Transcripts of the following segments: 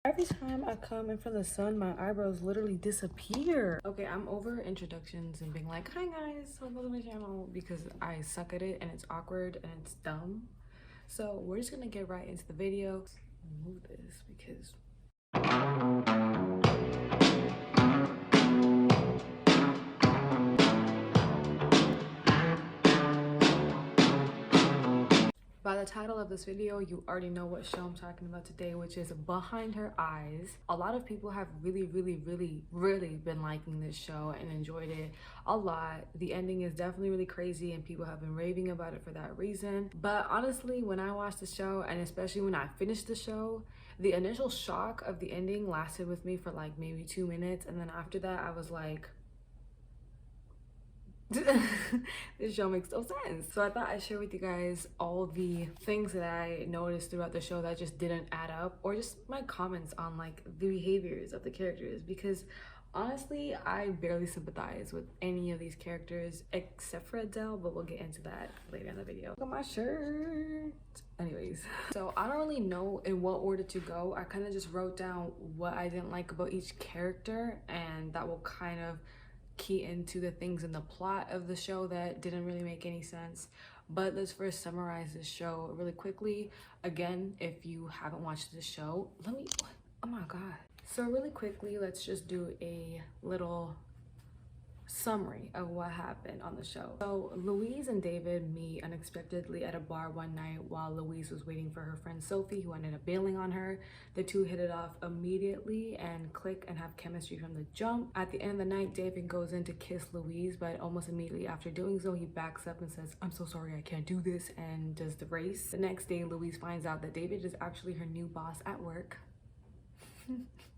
Every time I come in front of the sun, my eyebrows literally disappear. Okay, I'm over introductions and being like, hi guys, welcome to my channel, because I suck at it and it's awkward and it's dumb. So we're just gonna get right into the video. Move this because by the title of this video, you already know what show I'm talking about today, which is Behind Her Eyes. A lot of people have really been liking this show and enjoyed it a lot. The ending is definitely really crazy and people have been raving about it for that reason. But honestly, when I watched the show, and especially when I finished the show, the initial shock of the ending lasted with me for like maybe 2 minutes, and then after that I was like, this show makes no sense. So I thought I'd share with you guys all the things that I noticed throughout the show that just didn't add up, or just my comments on like the behaviors of the characters, because honestly I barely sympathize with any of these characters except for Adele, but we'll get into that later in the video. Look at my shirt. Anyways, so I don't really know in what order to go. I kind of just wrote down what I didn't like about each character, and that will kind of key into the things in the plot of the show that didn't really make any sense. But let's first summarize this show really quickly. Again, if you haven't watched this show, oh my god. So really quickly, let's just do a little summary of what happened on the show. So Louise and David meet unexpectedly at a bar one night while Louise was waiting for her friend Sophie, who ended up bailing on her. The two hit it off immediately and click and have chemistry from the jump. At the end of the night, David goes in to kiss Louise, but almost immediately after doing so, he backs up and says, "I'm so sorry, I can't do this," and does the race. The next day, Louise finds out that David is actually her new boss at work.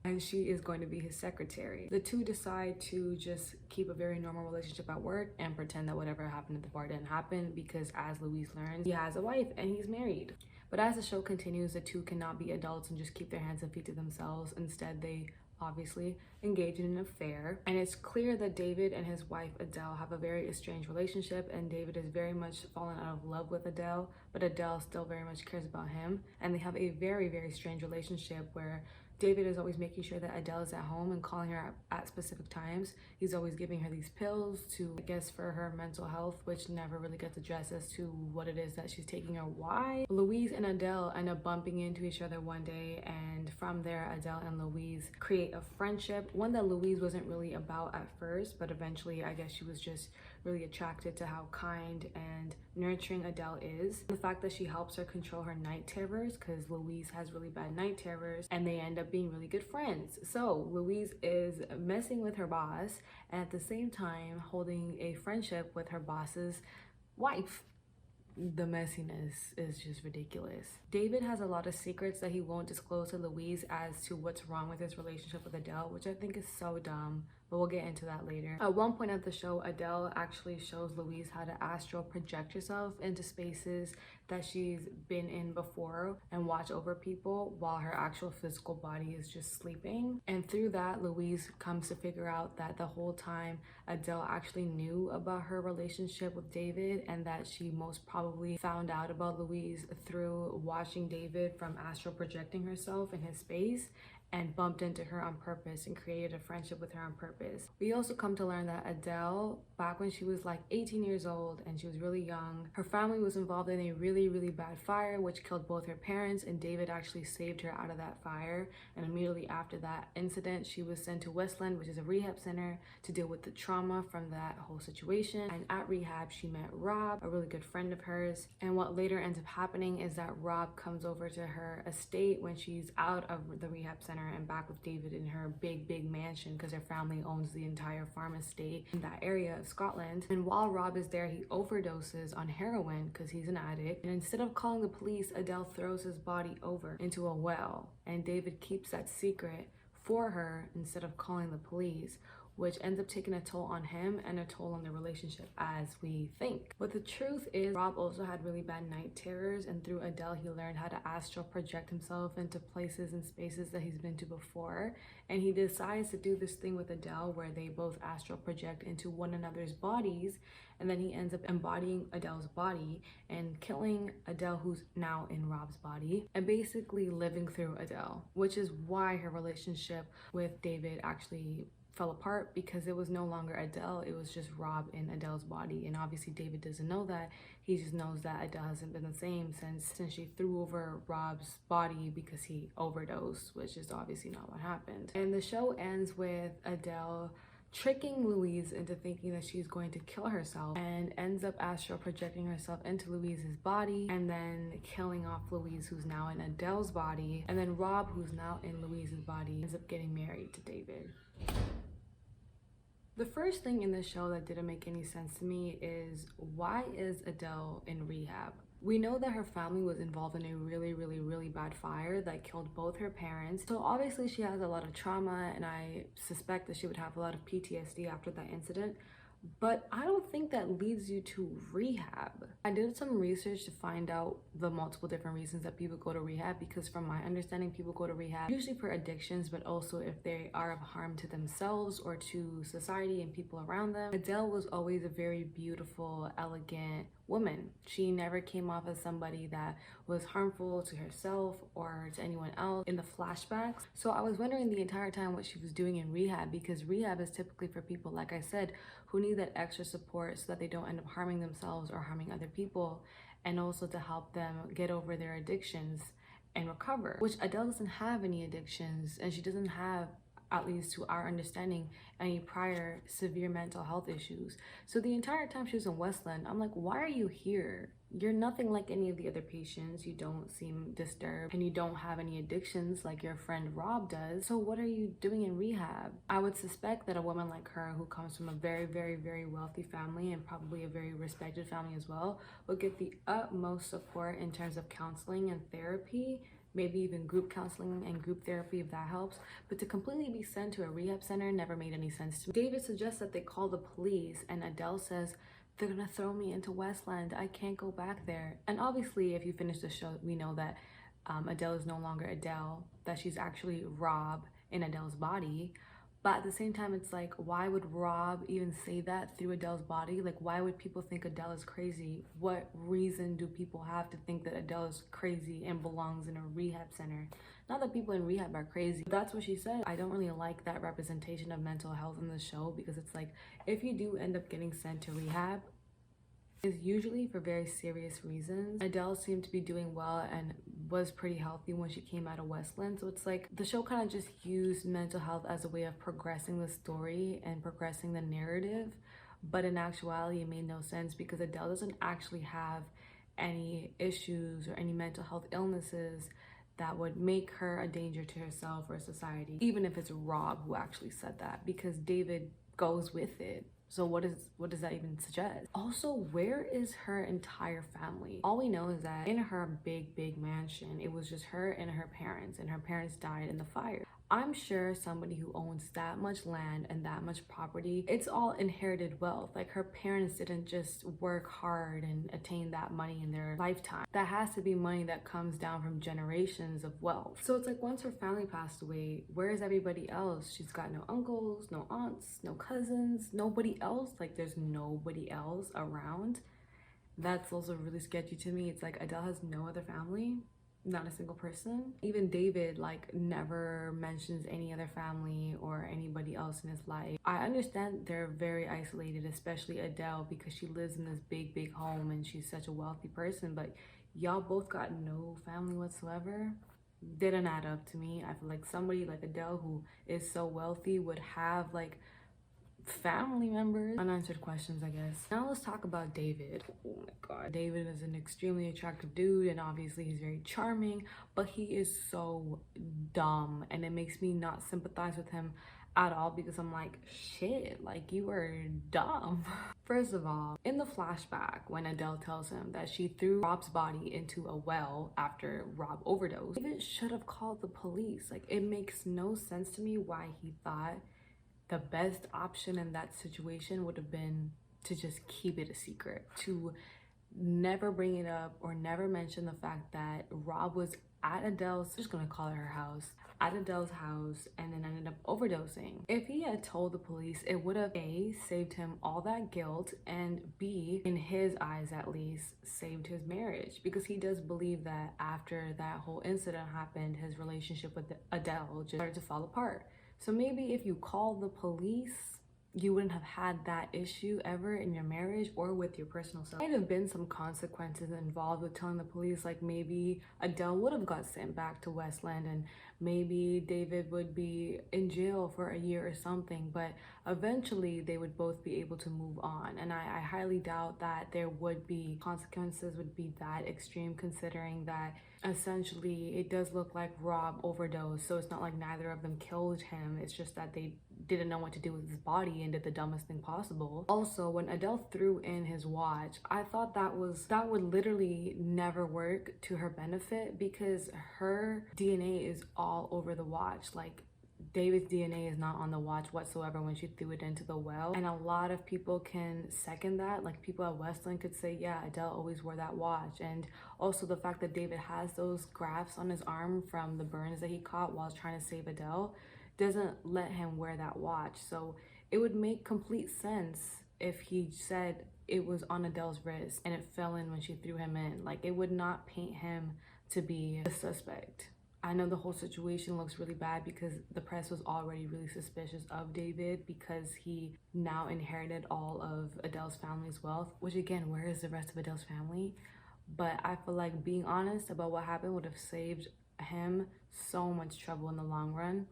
And she is going to be his secretary. The two decide to just keep a very normal relationship at work and pretend that whatever happened at the bar didn't happen, because as Louise learns, he has a wife and he's married. But as the show continues, the two cannot be adults and just keep their hands and feet to themselves. Instead, they obviously engage in an affair, and it's clear that David and his wife Adele have a very estranged relationship, and David is very much fallen out of love with Adele, but Adele still very much cares about him, and they have a very strange relationship where David is always making sure that Adele is at home and calling her at specific times. He's always giving her these pills to, I guess, for her mental health, which never really gets addressed as to what it is that she's taking or why. Louise and Adele end up bumping into each other one day, and from there, Adele and Louise create a friendship, one that Louise wasn't really about at first, but eventually I guess she was just really attracted to how kind and nurturing Adele is. The fact that she helps her control her night terrors, because Louise has really bad night terrors, and they end up being really good friends. So Louise is messing with her boss and at the same time holding a friendship with her boss's wife. The messiness is just ridiculous. David has a lot of secrets that he won't disclose to Louise as to what's wrong with his relationship with Adele, which I think is so dumb, but we'll get into that later. At one point of the show, Adele actually shows Louise how to astral project herself into spaces that she's been in before and watch over people while her actual physical body is just sleeping. And through that, Louise comes to figure out that the whole time Adele actually knew about her relationship with David, and that she most probably found out about Louise through watching David from astral projecting herself in his space, and bumped into her on purpose and created a friendship with her on purpose. We also come to learn that Adele, back when she was like 18 years old and she was really young, her family was involved in a really bad fire which killed both her parents, and David actually saved her out of that fire. And immediately after that incident, she was sent to Westland, which is a rehab center, to deal with the trauma from that whole situation. And at rehab, she met Rob, a really good friend of hers. And what later ends up happening is that Rob comes over to her estate when she's out of the rehab center and back with David in her big mansion, because her family owns the entire farm estate in that area of Scotland. And while Rob is there, he overdoses on heroin because he's an addict. And instead of calling the police, Adele throws his body over into a well, and David keeps that secret for her instead of calling the police, which ends up taking a toll on him and a toll on the relationship as we think. But the truth is, Rob also had really bad night terrors, and through Adele, he learned how to astral project himself into places and spaces that he's been to before. And he decides to do this thing with Adele where they both astral project into one another's bodies, and then he ends up embodying Adele's body and killing Adele, who's now in Rob's body, and basically living through Adele, which is why her relationship with David actually fell apart, because it was no longer Adele, it was just Rob in Adele's body. And obviously David doesn't know that. He just knows that Adele hasn't been the same since she threw over Rob's body because he overdosed, which is obviously not what happened. And the show ends with Adele tricking Louise into thinking that she's going to kill herself, and ends up astral projecting herself into Louise's body and then killing off Louise, who's now in Adele's body. And then Rob, who's now in Louise's body, ends up getting married to David. The first thing in this show that didn't make any sense to me is, why is Adele in rehab? We know that her family was involved in a really bad fire that killed both her parents. So obviously she has a lot of trauma, and I suspect that she would have a lot of PTSD after that incident. But I don't think that leads you to rehab. I did some research to find out the multiple different reasons that people go to rehab, because from my understanding, people go to rehab usually for addictions, but also if they are of harm to themselves or to society and people around them. Adele was always a very beautiful, elegant woman. She never came off as somebody that was harmful to herself or to anyone else in the flashbacks. So I was wondering the entire time what she was doing in rehab, because rehab is typically for people, like I said, who need that extra support so that they don't end up harming themselves or harming other people, and also to help them get over their addictions and recover, which Adele doesn't have any addictions, and she doesn't have, at least to our understanding, any prior severe mental health issues. So the entire time she was in Westland, I'm like, why are you here? You're nothing like any of the other patients. You don't seem disturbed, and you don't have any addictions like your friend Rob does. So what are you doing in rehab? I would suspect that a woman like her, who comes from a very wealthy family and probably a very respected family as well, would get the utmost support in terms of counseling and therapy, maybe even group counseling and group therapy if that helps. But to completely be sent to a rehab center never made any sense to me. David suggests that they call the police, and Adele says, they're gonna throw me into Westland, I can't go back there. And obviously if you finish the show, we know that Adele is no longer Adele, that she's actually Rob in Adele's body. But at the same time, it's like, why would Rob even say that through Adele's body? Like, why would people think Adele is crazy? What reason do people have to think that Adele is crazy and belongs in a rehab center? Not that people in rehab are crazy. That's what she said. I don't really like that representation of mental health in the show, because it's like, if you do end up getting sent to rehab, is usually for very serious reasons. Adele seemed to be doing well and was pretty healthy when she came out of Westland. So it's like the show kind of just used mental health as a way of progressing the story and progressing the narrative. But in actuality, it made no sense, because Adele doesn't actually have any issues or any mental health illnesses that would make her a danger to herself or society, even if it's Rob who actually said that, because David goes with it. So what does that even suggest? Also, where is her entire family? All we know is that in her big mansion, it was just her and her parents died in the fire. I'm sure somebody who owns that much land and that much property, it's all inherited wealth. Like, her parents didn't just work hard and attain that money in their lifetime. That has to be money that comes down from generations of wealth. So it's like, once her family passed away, where is everybody else? She's got no uncles, no aunts, no cousins, nobody else. Like, there's nobody else around. That's also really sketchy to me. It's like, Adele has no other family. Not a single person. Even David like never mentions any other family or anybody else in his life. I understand they're very isolated, especially Adele, because she lives in this big home and she's such a wealthy person, but y'all both got no family whatsoever. Didn't add up to me. I feel like somebody like Adele, who is so wealthy, would have like family members. Unanswered questions, I guess. Now let's talk about David. Oh my god. David is an extremely attractive dude, and obviously he's very charming, but he is so dumb, and it makes me not sympathize with him at all, because I'm like, shit, like, you are dumb. First of all, in the flashback, when Adele tells him that she threw Rob's body into a well after Rob overdosed, David should have called the police. Like, it makes no sense to me why he thought the best option in that situation would have been to just keep it a secret, to never bring it up or never mention the fact that Rob was at Adele's, just gonna call it her house, at Adele's house, and then ended up overdosing. If he had told the police, it would have A, saved him all that guilt, and B, in his eyes at least, saved his marriage, because he does believe that after that whole incident happened, his relationship with Adele just started to fall apart. So maybe if you call the police, you wouldn't have had that issue ever in your marriage or with your personal self. There might have been some consequences involved with telling the police, like maybe Adele would have got sent back to Westland and maybe David would be in jail for a year or something, but eventually they would both be able to move on. And I highly doubt that there would be consequences would be that extreme, considering that essentially it does look like Rob overdosed, so it's not like neither of them killed him, it's just that they didn't know what to do with his body and did the dumbest thing possible. Also, when Adele threw in his watch, I thought that would literally never work to her benefit, because her DNA is all over the watch. Like, David's DNA is not on the watch whatsoever when she threw it into the well. And a lot of people can second that. Like, people at Westland could say, yeah, Adele always wore that watch. And also the fact that David has those grafts on his arm from the burns that he caught while trying to save Adele doesn't let him wear that watch. So it would make complete sense if he said it was on Adele's wrist and it fell in when she threw him in. Like, it would not paint him to be a suspect. I know the whole situation looks really bad because the press was already really suspicious of David because he now inherited all of Adele's family's wealth, which again, where is the rest of Adele's family? But I feel like being honest about what happened would have saved him so much trouble in the long run.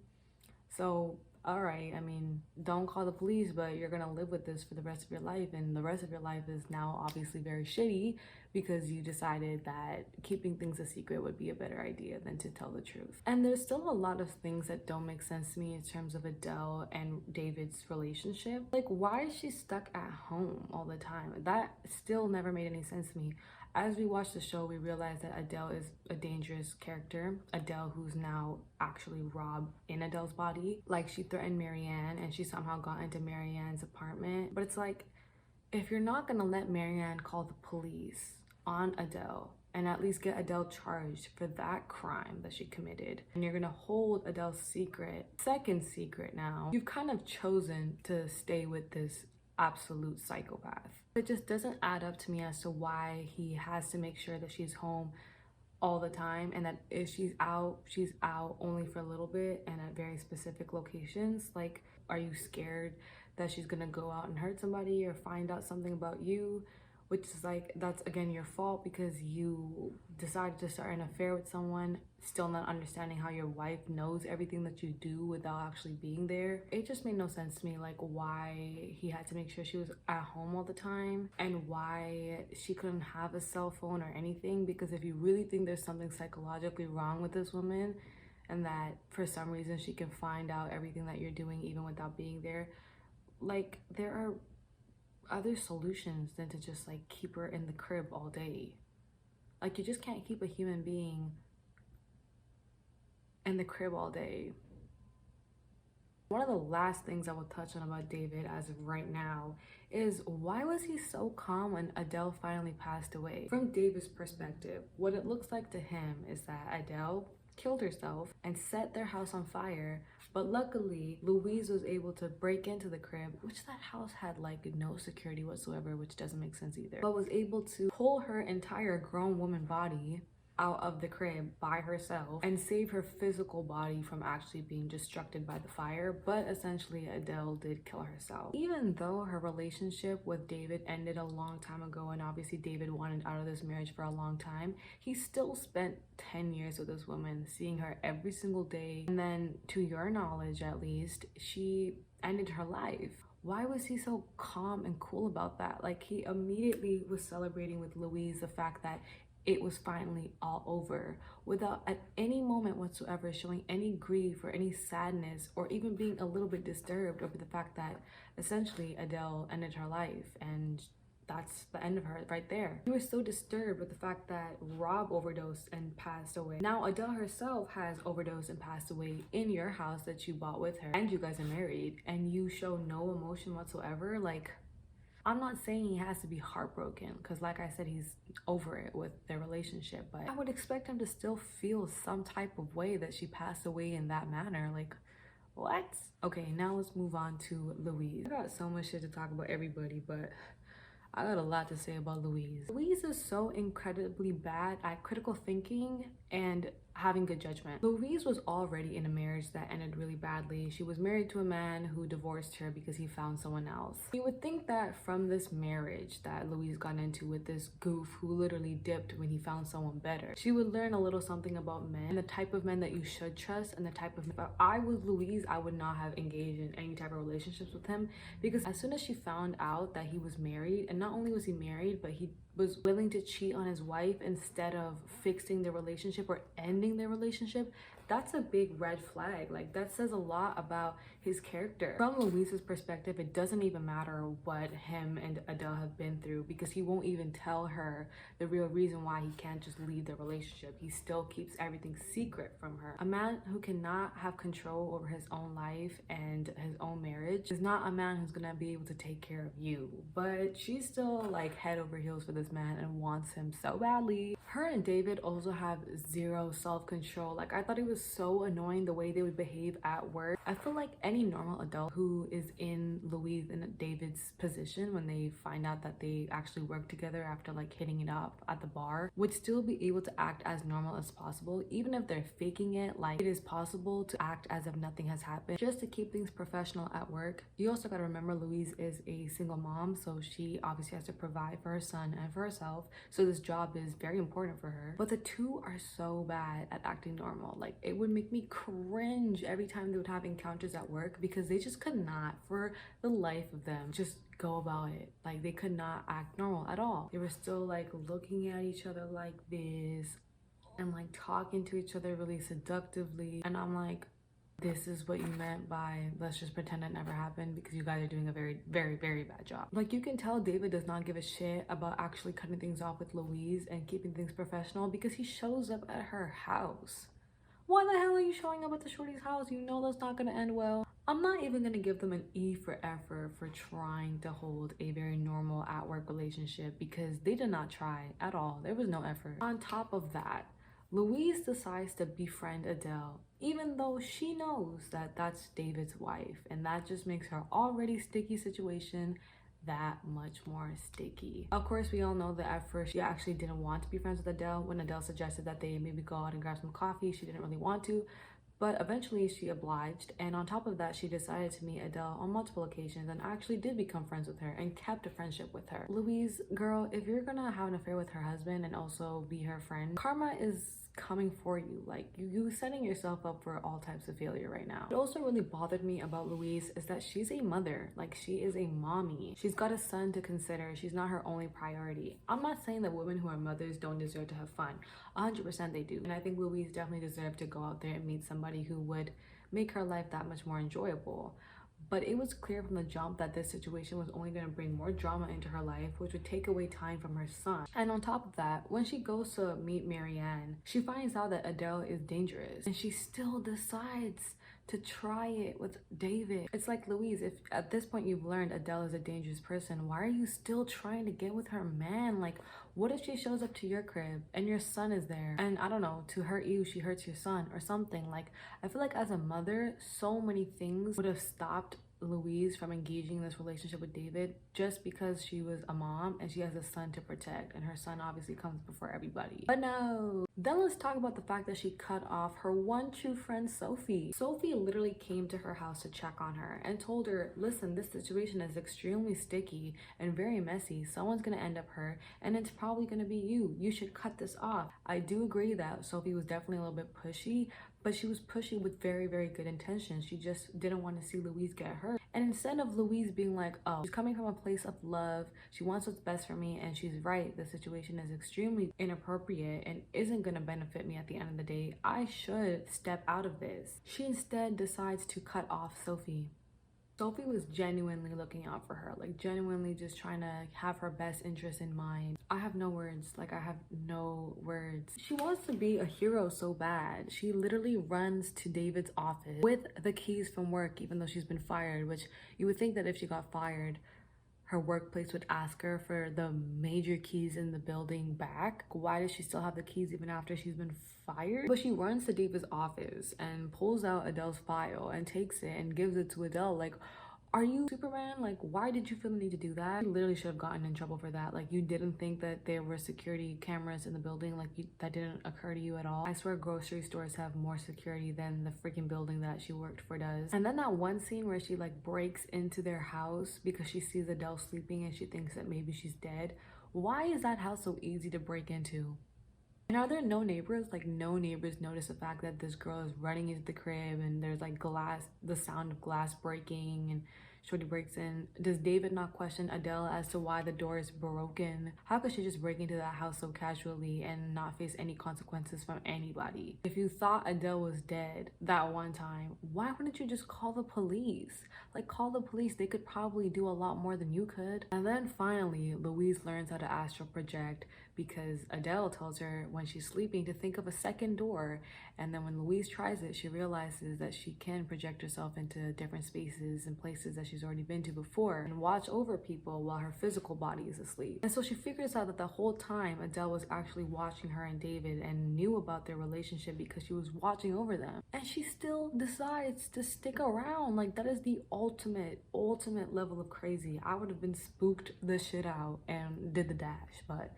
So, all right, I mean, don't call the police, but you're gonna live with this for the rest of your life, and the rest of your life is now obviously very shitty because you decided that keeping things a secret would be a better idea than to tell the truth. And there's still a lot of things that don't make sense to me in terms of Adele and David's relationship. Like, why is she stuck at home all the time? That still never made any sense to me. As we watch the show, we realize that Adele is a dangerous character. Adele, who's now actually Rob in Adele's body. Like, she threatened Marianne and she somehow got into Marianne's apartment. But it's like, if you're not gonna let Marianne call the police on Adele and at least get Adele charged for that crime that she committed, and you're gonna hold Adele's second secret now, you've kind of chosen to stay with this absolute psychopath. It just doesn't add up to me as to why he has to make sure that she's home all the time, and that if she's out only for a little bit and at very specific locations. Like, are you scared that she's gonna go out and hurt somebody or find out something about you? Which is like, that's again your fault because you decided to start an affair with someone, still not understanding how your wife knows everything that you do without actually being there. It just made no sense to me, like, why he had to make sure she was at home all the time and why she couldn't have a cell phone or anything. Because if you really think there's something psychologically wrong with this woman and that for some reason she can find out everything that you're doing even without being there, like, there are other solutions than to just like keep her in the crib all day. Like, you just can't keep a human being in the crib all day. One of the last things I will touch on about David as of right now is, why was he so calm when Adele finally passed away? From David's perspective, what it looks like to him is that Adele killed herself and set their house on fire, but luckily Louise was able to break into the crib, which that house had like no security whatsoever, which doesn't make sense either, but was able to pull her entire grown woman body out of the crib by herself and save her physical body from actually being destructed by the fire. But essentially Adele did kill herself. Even though her relationship with David ended a long time ago, and obviously David wanted out of this marriage for a long time, he still spent 10 years with this woman, seeing her every single day. And then, to your knowledge at least, she ended her life. Why was he so calm and cool about that? Like, he immediately was celebrating with Louise the fact that it was finally all over, without at any moment whatsoever showing any grief or any sadness or even being a little bit disturbed over the fact that essentially Adele ended her life and that's the end of her right there. He was so disturbed with the fact that Rob overdosed and passed away. Now Adele herself has overdosed and passed away in your house that you bought with her, and you guys are married, and you show no emotion whatsoever. Like, I'm not saying he has to be heartbroken, because like I said, he's over it with their relationship, but I would expect him to still feel some type of way that she passed away in that manner. Like, what? Okay, now let's move on to Louise. I got so much shit to talk about everybody, but I got a lot to say about Louise. Louise is so incredibly bad at critical thinking and having good judgment. Louise was already in a marriage that ended really badly. She was married to a man who divorced her because he found someone else. You would think that from this marriage that Louise got into with this goof who literally dipped when he found someone better, she would learn a little something about men and the type of men that you should trust and the type of... If I was Louise, I would not have engaged in any type of relationships with him, because as soon as she found out that he was married, and not only was he married, but he was willing to cheat on his wife instead of fixing the relationship or ending their relationship, that's a big red flag. Like, that says a lot about his character. From Louise's perspective, it doesn't even matter what him and Adele have been through, because he won't even tell her the real reason why he can't just leave the relationship. He still keeps everything secret from her. A man who cannot have control over his own life and his own marriage is not a man who's gonna be able to take care of you. But she's still like head over heels for this man and wants him so badly. Her and David also have zero self-control. Like, I thought it was so annoying the way they would behave at work. I feel like any normal adult who is in Louise and David's position, when they find out that they actually work together after like hitting it up at the bar, would still be able to act as normal as possible, even if they're faking it. Like, it is possible to act as if nothing has happened, just to keep things professional at work. You also gotta remember Louise is a single mom, so she obviously has to provide for her son and for herself, so this job is very important for her. But the two are so bad at acting normal. Like, it would make me cringe every time they would have encounters at work, because they just could not, for the life of them, just go about it. Like, they could not act normal at all. They were still like looking at each other like this and like talking to each other really seductively, and I'm like, this is what you meant by let's just pretend it never happened, because you guys are doing a very, very, very bad job. Like, you can tell David does not give a shit about actually cutting things off with Louise and keeping things professional, because he shows up at her house. Why the hell are you showing up at the shorty's house? You know that's not gonna end well. I'm not even gonna give them an E for effort for trying to hold a very normal at-work relationship, because they did not try at all. There was no effort. On top of that, Louise decides to befriend Adele, even though she knows that that's David's wife, and that just makes her already sticky situation that much more sticky. Of course, we all know that at first she actually didn't want to be friends with Adele. When Adele suggested that they maybe go out and grab some coffee, she didn't really want to, but eventually she obliged, and on top of that, she decided to meet Adele on multiple occasions and actually did become friends with her and kept a friendship with her. Louise, girl, if you're gonna have an affair with her husband and also be her friend, karma is coming for you. Like, you setting yourself up for all types of failure right now. What also really bothered me about Louise is that she's a mother. Like, she is a mommy. She's got a son to consider. She's not her only priority. I'm not saying that women who are mothers don't deserve to have fun. 100% they do. And I think Louise definitely deserved to go out there and meet somebody who would make her life that much more enjoyable. But it was clear from the jump that this situation was only going to bring more drama into her life, which would take away time from her son. And on top of that, when she goes to meet Marianne, she finds out that Adele is dangerous, and she still decides to try it with David. It's like, Louise, if at this point you've learned Adele is a dangerous person, why are you still trying to get with her man? Like, what if she shows up to your crib and your son is there, and I don't know, to hurt you, she hurts your son or something? Like, I feel like as a mother, so many things would have stopped Louise from engaging in this relationship with David, just because she was a mom and she has a son to protect, and her son obviously comes before everybody. But no. Then let's talk about the fact that she cut off her one true friend, Sophie. Sophie literally came to her house to check on her and told her, listen, this situation is extremely sticky and very messy. Someone's gonna end up hurt, and it's probably gonna be you. You should cut this off. I do agree that Sophie was definitely a little bit pushy, but she was pushy with very, very good intentions. She just didn't want to see Louise get hurt. And instead of Louise being like, oh, she's coming from a place of love, she wants what's best for me, and she's right, the situation is extremely inappropriate and isn't gonna benefit me at the end of the day, I should step out of this, she instead decides to cut off Sophie. Sophie was genuinely looking out for her, like genuinely just trying to have her best interest in mind. I have no words, like I have no words. She wants to be a hero so bad. She literally runs to David's office with the keys from work, even though she's been fired, which you would think that if she got fired, her workplace would ask her for the major keys in the building back. Why does she still have the keys even after she's been fired? But she runs to David's office and pulls out Adele's file and takes it and gives it to Adele. Like, are you Superman? Like, why did you feel the need to do that? You literally should have gotten in trouble for that. Like, you didn't think that there were security cameras in the building? Like, that didn't occur to you at all? I swear grocery stores have more security than the freaking building that she worked for does. And then that one scene where she like breaks into their house because she sees Adele sleeping and she thinks that maybe she's dead. Why is that house so easy to break into? And are there no neighbors? Like, no neighbors notice the fact that this girl is running into the crib and there's like glass, the sound of glass breaking, and Shorty breaks in. Does David not question Adele as to why the door is broken? How could she just break into that house so casually and not face any consequences from anybody? If you thought Adele was dead that one time, why wouldn't you just call the police? Like, call the police. They could probably do a lot more than you could. And then finally, Louise learns how to astral project because Adele tells her when she's sleeping to think of a second door. And then when Louise tries it, she realizes that she can project herself into different spaces and places that she's already been to before and watch over people while her physical body is asleep. And so she figures out that the whole time Adele was actually watching her and David and knew about their relationship because she was watching over them. And she still decides to stick around. Like, that is the ultimate level of crazy. I would have been spooked the shit out and did the dash, but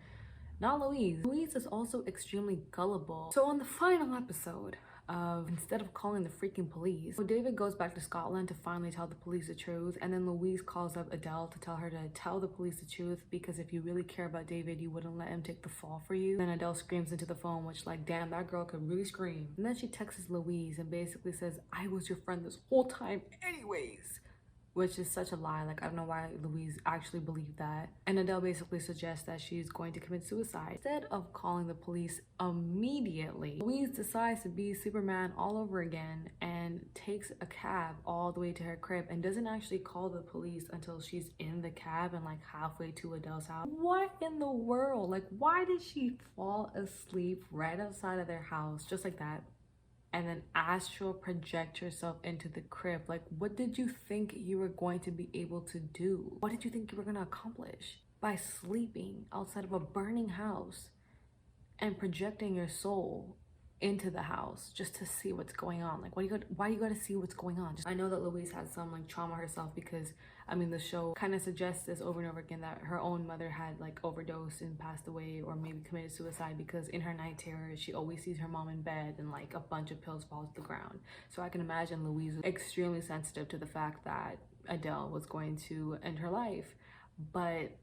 not Louise. Louise is also extremely gullible. So on the final episode of, instead of calling the freaking police, so David goes back to Scotland to finally tell the police the truth, and then Louise calls up Adele to tell her to tell the police the truth because if you really care about David, you wouldn't let him take the fall for you. Then Adele screams into the phone, which, like, damn, that girl could really scream. And then she texts Louise and basically says, I was your friend this whole time anyways. Which is such a lie. Like, I don't know why Louise actually believed that. And Adele basically suggests that she's going to commit suicide. Instead of calling the police immediately, Louise decides to be Superman all over again and takes a cab all the way to her crib and doesn't actually call the police until she's in the cab and like halfway to Adele's house. What in the world? Like, why did she fall asleep right outside of their house just like that? And then astral project yourself into the crib? Like, what did you think you were going to be able to do? What did you think you were going to accomplish by sleeping outside of a burning house and projecting your soul into the house just to see what's going on? Like, why you gotta see what's going on? I know that Louise had some like trauma herself because I mean the show kind of suggests this over and over again that her own mother had like overdosed and passed away or maybe committed suicide because in her night terrors she always sees her mom in bed and like a bunch of pills fall to the ground. So I can imagine Louise was extremely sensitive to the fact that Adele was going to end her life, but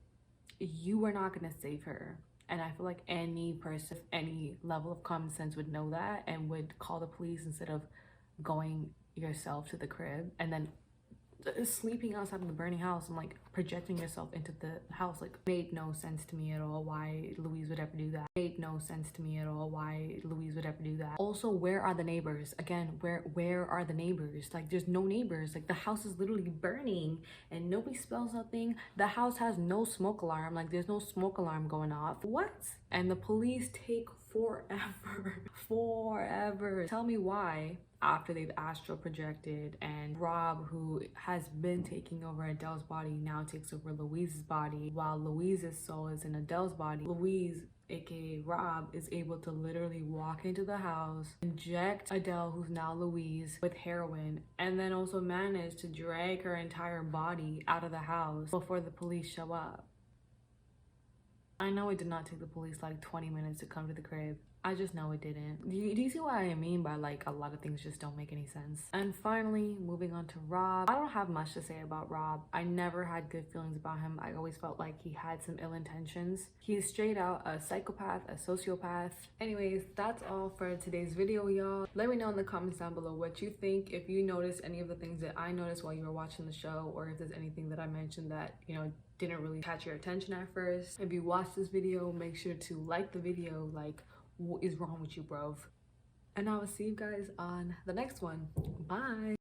you were not going to save her. And I feel like any person, any level of common sense would know that and would call the police instead of going yourself to the crib and then sleeping outside of the burning house and like projecting yourself into the house. Like, made no sense to me at all why Louise would ever do that. Made no sense to me at all why Louise would ever do that. Also, where are the neighbors? Again, where are the neighbors? Like, there's no neighbors. Like, the house is literally burning and nobody smells nothing. The house has no smoke alarm. Like, there's no smoke alarm going off. What? And the police take forever. Tell me why, after they've astral projected and Rob, who has been taking over Adele's body, now takes over Louise's body while Louise's soul is in Adele's body. Louise, aka Rob, is able to literally walk into the house, inject Adele, who's now Louise, with heroin, and then also manage to drag her entire body out of the house before the police show up. I know it did not take the police like 20 minutes to come to the crib. I just know it didn't. Do you see what I mean by like a lot of things just don't make any sense? And finally, moving on to Rob. I don't have much to say about Rob. I never had good feelings about him. I always felt like he had some ill intentions. He's straight out a psychopath, a sociopath. Anyways, that's all for today's video, y'all. Let me know in the comments down below what you think, if you noticed any of the things that I noticed while you were watching the show, or if there's anything that I mentioned that, you know, didn't really catch your attention at first. If you watched this video, make sure to like the video. Like, what is wrong with you, bro? And I will see you guys on the next one. Bye.